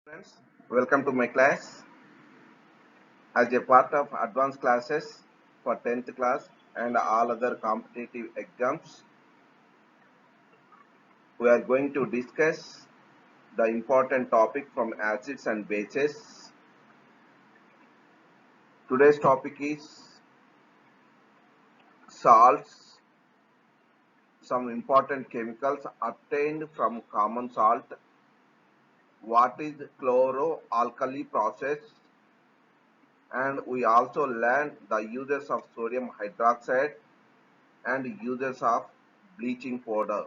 Friends, welcome to my class. As a part of advanced classes for 10th class and all other competitive exams, we are going to discuss the important topic from acids and bases. Today's topic is salts, some important chemicals obtained from common salt, what is chloroalkali process, and we also learned the uses of sodium hydroxide and uses of bleaching powder.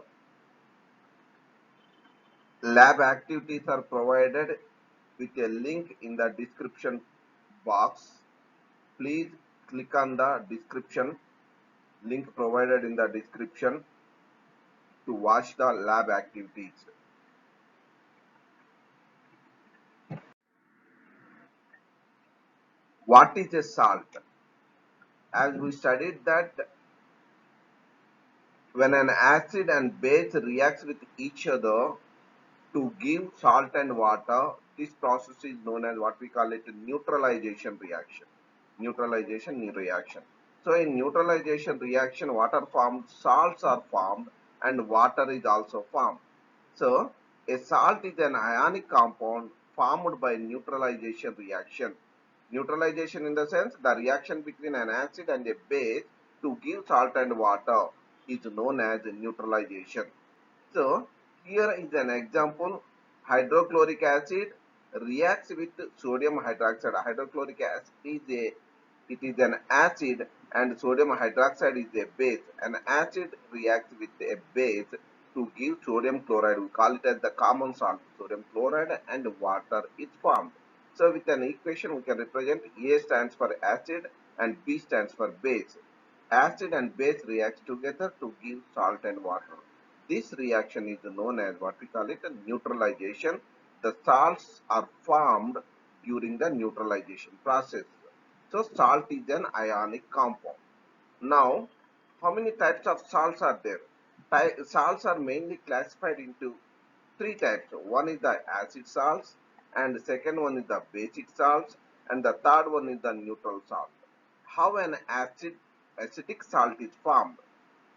Lab activities are provided with a link in the description box. Please click on the description link provided in the description to watch the lab activities. What is a salt? As we studied that when an acid and base reacts with each other to give salt and water, this process is known as what we call it neutralization reaction. Neutralization reaction. So in neutralization reaction, what are formed? Salts are formed and water is also formed. So a salt is an ionic compound formed by neutralization reaction. Neutralization in the sense the reaction between an acid and a base to give salt and water is known as neutralization. So here is an example. Hydrochloric acid reacts with sodium hydroxide. Hydrochloric acid is an acid and sodium hydroxide is a base. An acid reacts with a base to give sodium chloride. We call it as the common salt. Sodium chloride and water is formed. So with an equation we can represent A stands for acid and B stands for base. Acid and base reacts together to give salt and water. This reaction is known as what we call it a neutralization. The salts are formed during the neutralization process. So salt is an ionic compound. Now, how many types of salts are there? Salts are mainly classified into three types. One is the acid salts, and the second one is the basic salts, and the third one is the neutral salt. How an acidic salt is formed?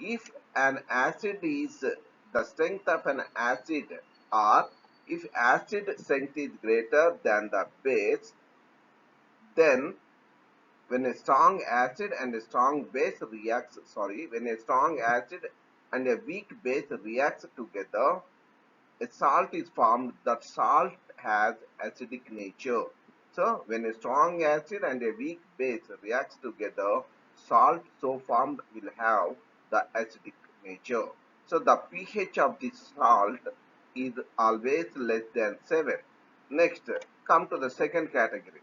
If an acid is the strength of an acid, or if acid strength is greater than the base, then when a strong acid and a strong base reacts, when a strong acid and a weak base reacts together, a salt is formed. That salt has acidic nature. So when a strong acid and a weak base reacts together, salt so formed will have the acidic nature. So the pH of this salt is always less than 7. Next, come to the second category.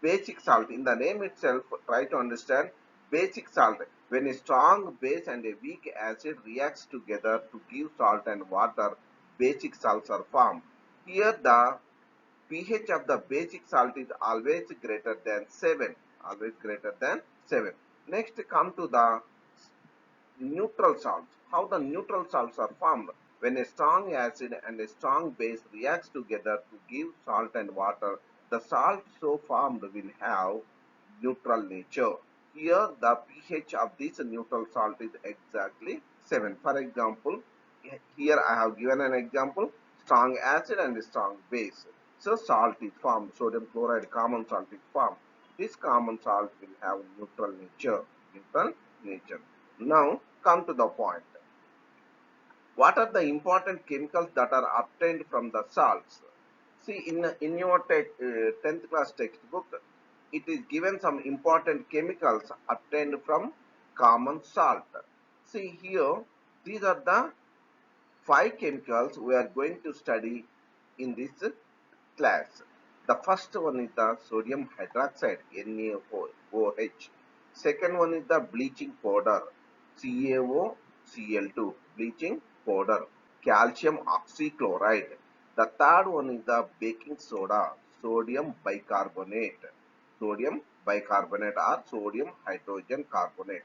Basic salt. In the name itself, try to understand basic salt. When a strong base and a weak acid reacts together to give salt and water, basic salts are formed. Here the pH of the basic salt is always greater than 7. Always greater than 7. Next come to the neutral salts. How the neutral salts are formed? When a strong acid and a strong base reacts together to give salt and water, the salt so formed will have neutral nature. Here the pH of this neutral salt is exactly 7. For example, here I have given an example, strong acid and strong base. So salt is formed, sodium chloride common salt is formed. This common salt will have neutral nature. Neutral nature. Now come to the point. What are the important chemicals that are obtained from the salts? See, in your 10th class textbook, it is given some important chemicals obtained from common salt. See here, these are the 5 chemicals we are going to study in this class. The first one is the sodium hydroxide, NaOH. Second one is the bleaching powder, CaOCl2, bleaching powder, calcium oxychloride. The third one is the baking soda, sodium bicarbonate, sodium bicarbonate or sodium hydrogen carbonate.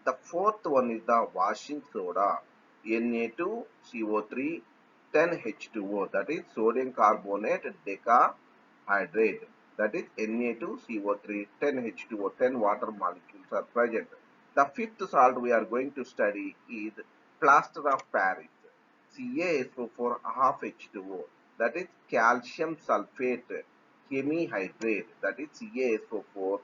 The fourth one is the washing soda, Na2CO3 10H2O, that is sodium carbonate deca hydrate, that is Na2CO3, 10H2O, 10 water molecules are present. The fifth salt we are going to study is plaster of Paris, CaSO4 half H2O, that is calcium sulfate hemihydrate, that is CaSO4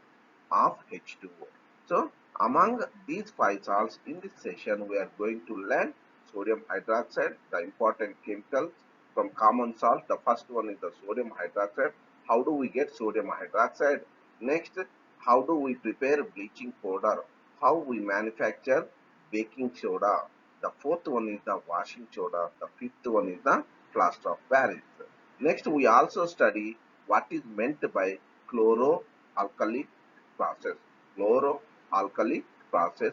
of H2O. So among these five salts in this session we are going to learn sodium hydroxide, the important chemicals from common salt. The first one is the sodium hydroxide. How do we get sodium hydroxide? Next, how do we prepare bleaching powder? How we manufacture baking soda? The fourth one is the washing soda. The fifth one is the plaster of Paris. Next, we also study what is meant by chloroalkali process. Chloroalkali process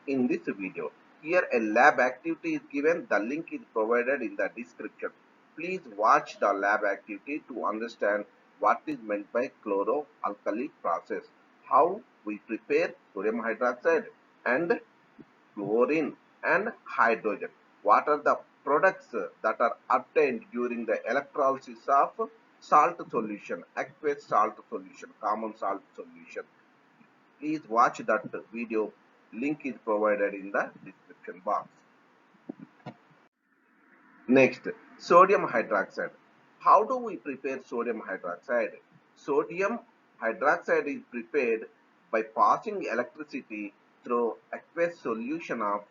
in this video. Here a lab activity is given. The link is provided in the description. Please watch the lab activity to understand what is meant by chloroalkali process, how we prepare sodium hydroxide and chlorine and hydrogen. What are the products that are obtained during the electrolysis of salt solution, aqueous salt solution, common salt solution? Please watch that video. Link is provided in the description box. Next, sodium hydroxide. How do we prepare sodium hydroxide? Sodium hydroxide is prepared by passing electricity through aqueous solution of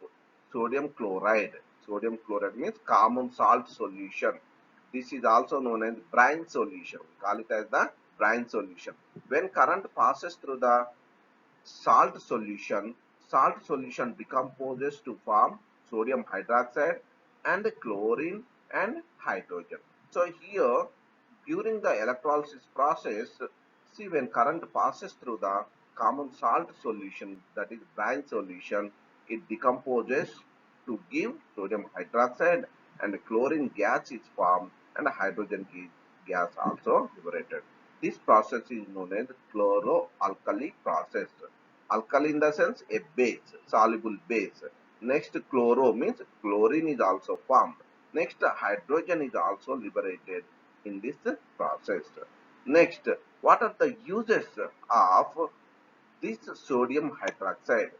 sodium chloride. Sodium chloride means common salt solution. This is also known as brine solution. We call it as the brine solution. When current passes through the salt solution decomposes to form sodium hydroxide and chlorine and hydrogen. So here during the electrolysis process, see when current passes through the common salt solution, that is brine solution, it decomposes to give sodium hydroxide and chlorine gas is formed and hydrogen gas also liberated. This process is known as chloroalkali process. Alkali in the sense a base, soluble base. Next, chloro means chlorine is also formed. Next, hydrogen is also liberated in this process. Next, what are the uses of this sodium hydroxide?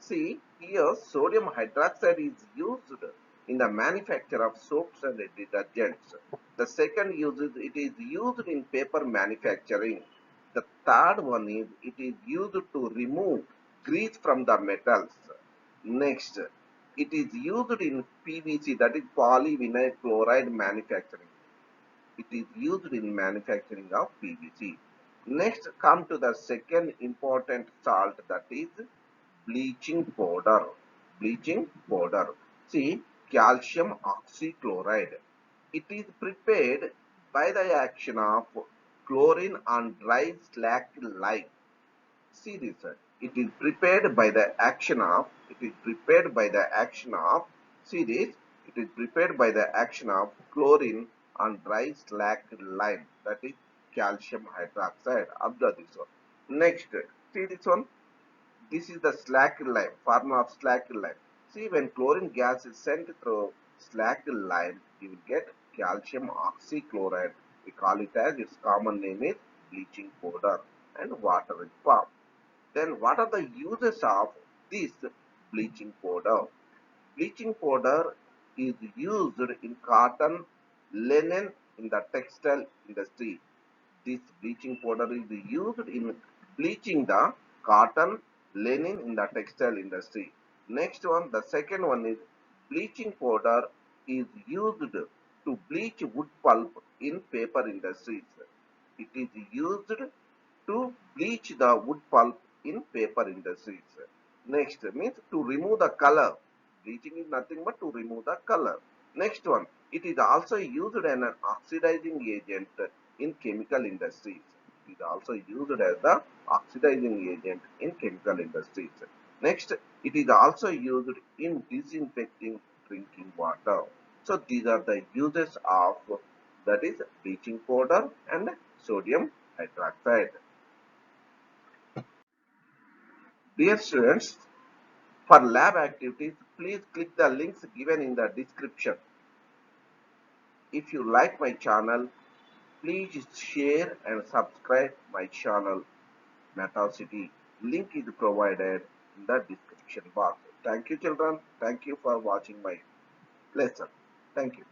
See, here sodium hydroxide is used in the manufacture of soaps and detergents. The second use is it is used in paper manufacturing. The third one is it is used to remove grease from the metals. Next, it is used in PVC, that is polyvinyl chloride manufacturing. It is used in manufacturing of PVC. Next, come to the second important salt, that is bleaching powder. Bleaching powder. See, calcium oxychloride. It is prepared by the action of chlorine on dry slack lime. See this, it is prepared by the action of, see this, it is prepared by the action of chlorine on dry slack lime, that is calcium hydroxide. Observe this one. Next, see this one, this is the slack lime, form of slack lime. See, when chlorine gas is sent through slack lime, you will get calcium oxychloride. We call it as, its common name is bleaching powder, and water is formed. Then what are the uses of this bleaching powder? Bleaching powder is used in cotton, linen, in the textile industry. This bleaching powder is used in bleaching the cotton, linen in the textile industry. Next one, the second one is bleaching powder is used to bleach wood pulp in paper industries. It is used to bleach the wood pulp in paper industries. Next means to remove the color. Bleaching is nothing but to remove the color. Next one, it is also used as an oxidizing agent in chemical industries. It is also used as the oxidizing agent in chemical industries. Next, it is also used in disinfecting drinking water. So these are the uses of, that is bleaching powder and sodium hydroxide. Dear students, for lab activities, please click the links given in the description. If you like my channel, Please share and subscribe my channel Metacity. Link is provided in the description box. Thank you children. Thank you for watching my lesson. Thank you.